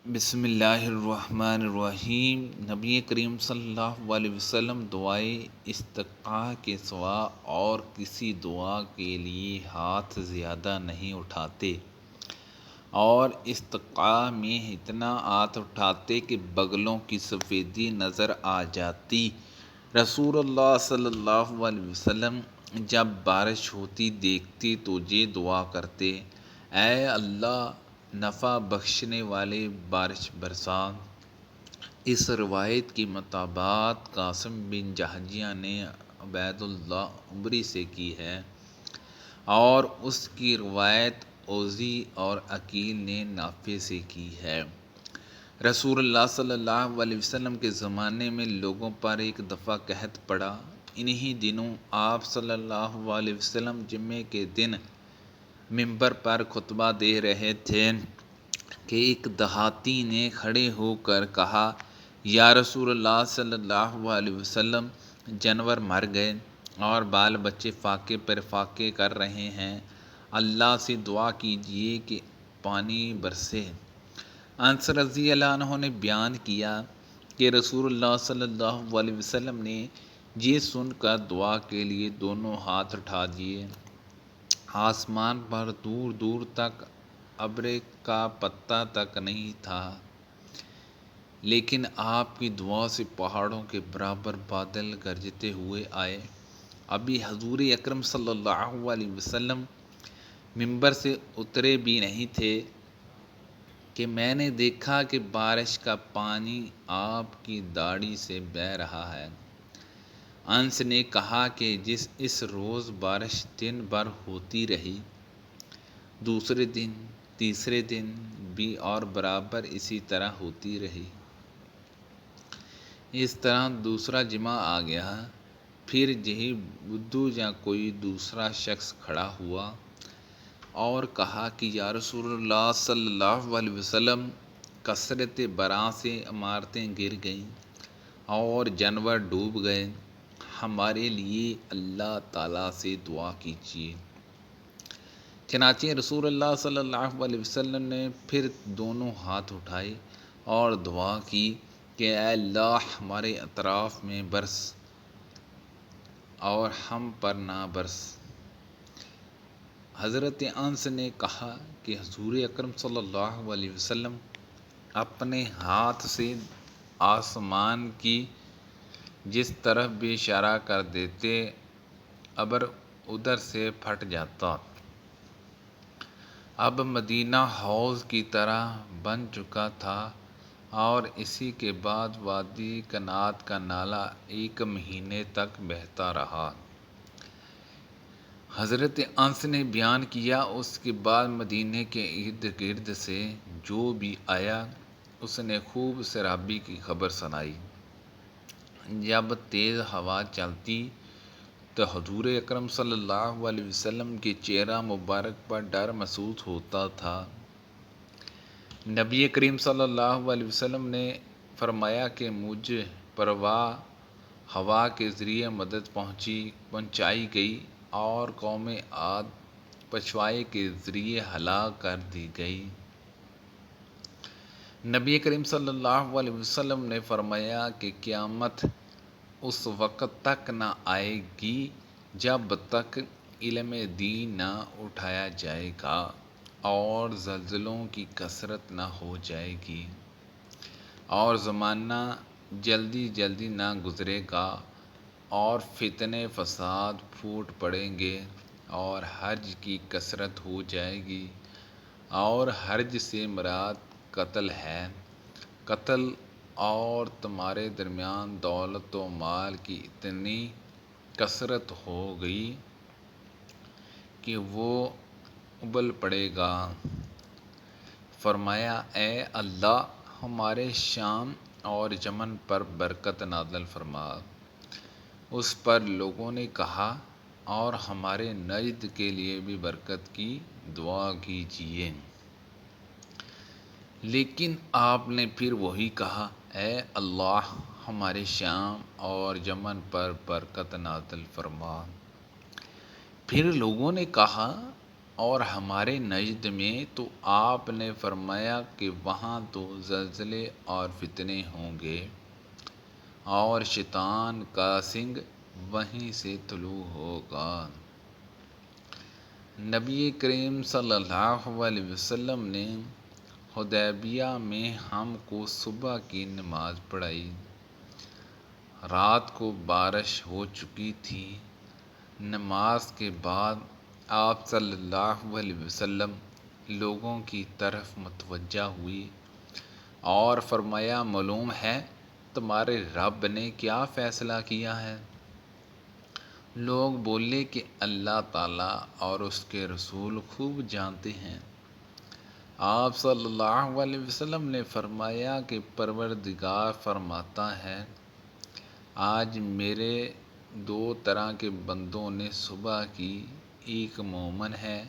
بسم اللہ الرحمن الرحیم۔ نبی کریم صلی اللہ علیہ وسلم دعائے استسقاء کے سوا اور کسی دعا کے لیے ہاتھ زیادہ نہیں اٹھاتے، اور استسقاء میں اتنا ہاتھ اٹھاتے کہ بغلوں کی سفیدی نظر آ جاتی۔ رسول اللہ صلی اللہ علیہ وسلم جب بارش ہوتی دیکھتے تو یہ دعا کرتے: اے اللہ، نفع بخشنے والے بارش برسا۔ اس روایت کی مطابقت قاسم بن جہاجیہ نے عبید اللہ عمری سے کی ہے، اور اس کی روایت اوزی اور عقیل نے نافع سے کی ہے۔ رسول اللہ صلی اللہ علیہ وسلم کے زمانے میں لوگوں پر ایک دفعہ قحط پڑا۔ انہی دنوں آپ صلی اللہ علیہ وسلم جمعے کے دن ممبر پر خطبہ دے رہے تھے کہ ایک دیہاتی نے کھڑے ہو کر کہا: یا رسول اللہ صلی اللہ علیہ وسلم، جانور مر گئے اور بال بچے فاقے پر فاقے کر رہے ہیں، اللہ سے دعا کیجیے کہ پانی برسے۔ انس رضی اللہ عنہ نے بیان کیا کہ رسول اللہ صلی اللہ علیہ وسلم نے یہ سن کر دعا کے لیے دونوں ہاتھ اٹھا دیے۔ آسمان پر دور دور تک ابر کا پتہ تک نہیں تھا، لیکن آپ کی دعا سے پہاڑوں کے برابر بادل گرجتے ہوئے آئے۔ ابھی حضور اکرم صلی اللہ علیہ وسلم ممبر سے اترے بھی نہیں تھے کہ میں نے دیکھا کہ بارش کا پانی آپ کی داڑھی سے بہہ رہا ہے۔ انس نے کہا کہ اس روز بارش دن بھر ہوتی رہی، دوسرے دن، تیسرے دن بھی اور برابر اسی طرح ہوتی رہی۔ اس طرح دوسرا جمعہ آ گیا، پھر یہی بدھو یا کوئی دوسرا شخص کھڑا ہوا اور کہا کہ یا رسول اللہ صلی اللہ علیہ وسلم، کثرت برآں سے عمارتیں گر گئیں اور جانور ڈوب گئے، ہمارے لیے اللہ تعالیٰ سے دعا کیجیے۔ چنانچہ رسول اللہ صلی اللہ علیہ وسلم نے پھر دونوں ہاتھ اٹھائے اور دعا کی کہ اے اللہ، ہمارے اطراف میں برس اور ہم پر نہ برس۔ حضرت انس نے کہا کہ حضور اکرم صلی اللہ علیہ وسلم اپنے ہاتھ سے آسمان کی جس طرف بھی اشارہ کر دیتے، ابر ادھر سے پھٹ جاتا۔ اب مدینہ حوض کی طرح بن چکا تھا، اور اسی کے بعد وادی کنات کا نالہ 1 مہینے تک بہتا رہا۔ حضرت انس نے بیان کیا، اس کے بعد مدینے کے ارد گرد سے جو بھی آیا، اس نے خوب سیرابی کی خبر سنائی۔ جب تیز ہوا چلتی تو حضور اکرم صلی اللہ علیہ وسلم کے چہرہ مبارک پر ڈر محسوس ہوتا تھا۔ نبی کریم صلی اللہ علیہ وسلم نے فرمایا کہ مجھ پر ہوا کے ذریعے مدد پہنچائی گئی اور قوم عاد پچھوائی کے ذریعے ہلاک کر دی گئی۔ نبی کریم صلی اللہ علیہ وسلم نے فرمایا کہ قیامت اس وقت تک نہ آئے گی جب تک علم دین نہ اٹھایا جائے گا اور زلزلوں کی کثرت نہ ہو جائے گی، اور زمانہ جلدی جلدی نہ گزرے گا، اور فتنے فساد پھوٹ پڑیں گے، اور حرج کی کثرت ہو جائے گی۔ اور حرج سے مراد قتل ہے، قتل، اور تمہارے درمیان دولت و مال کی اتنی کثرت ہوگی کہ وہ ابل پڑے گا۔ فرمایا اے اللہ، ہمارے شام اور یمن پر برکت نازل فرما۔ اس پر لوگوں نے کہا اور ہمارے نجد کے لیے بھی برکت کی دعا کیجیے، لیکن آپ نے پھر وہی کہا: اے اللہ، ہمارے شام اور یمن پر برکت نازل فرما۔ پھر لوگوں نے کہا اور ہمارے نجد میں تو آپ نے فرمایا کہ وہاں تو زلزلے اور فتنے ہوں گے اور شیطان کا سنگ وہیں سے طلوع ہوگا۔ نبی کریم صلی اللہ علیہ وسلم نے حدیبیہ میں ہم کو صبح کی نماز پڑھائی۔ رات کو بارش ہو چکی تھی۔ نماز کے بعد آپ صلی اللہ علیہ وسلم لوگوں کی طرف متوجہ ہوئی اور فرمایا، معلوم ہے تمہارے رب نے کیا فیصلہ کیا ہے؟ لوگ بولے کہ اللہ تعالیٰ اور اس کے رسول خوب جانتے ہیں۔ آپ صلی اللہ علیہ وسلم نے فرمایا کہ پروردگار فرماتا ہے، آج میرے دو طرح کے بندوں نے صبح کی، ایک مومن ہے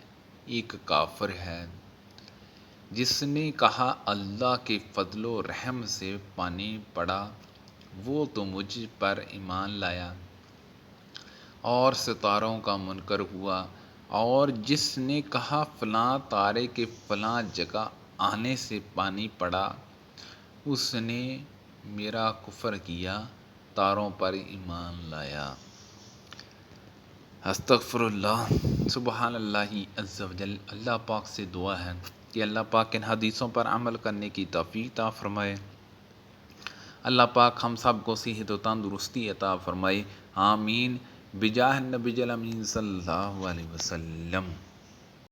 ایک کافر ہے۔ جس نے کہا اللہ کے فضل و رحم سے پانی پڑا وہ تو مجھ پر ایمان لایا اور ستاروں کا منکر ہوا، اور جس نے کہا فلاں تارے کے فلاں جگہ آنے سے پانی پڑا اس نے میرا کفر کیا، تاروں پر ایمان لایا۔ استغفر اللہ، سبحان اللہ عز و جل۔ اللہ پاک سے دعا ہے کہ اللہ پاک ان حدیثوں پر عمل کرنے کی توفیق عطا فرمائے۔ اللہ پاک ہم سب کو صحت و تندرستی عطا فرمائے، آمین، بجاہ النبی الامین صلی اللہ علیہ وسلم۔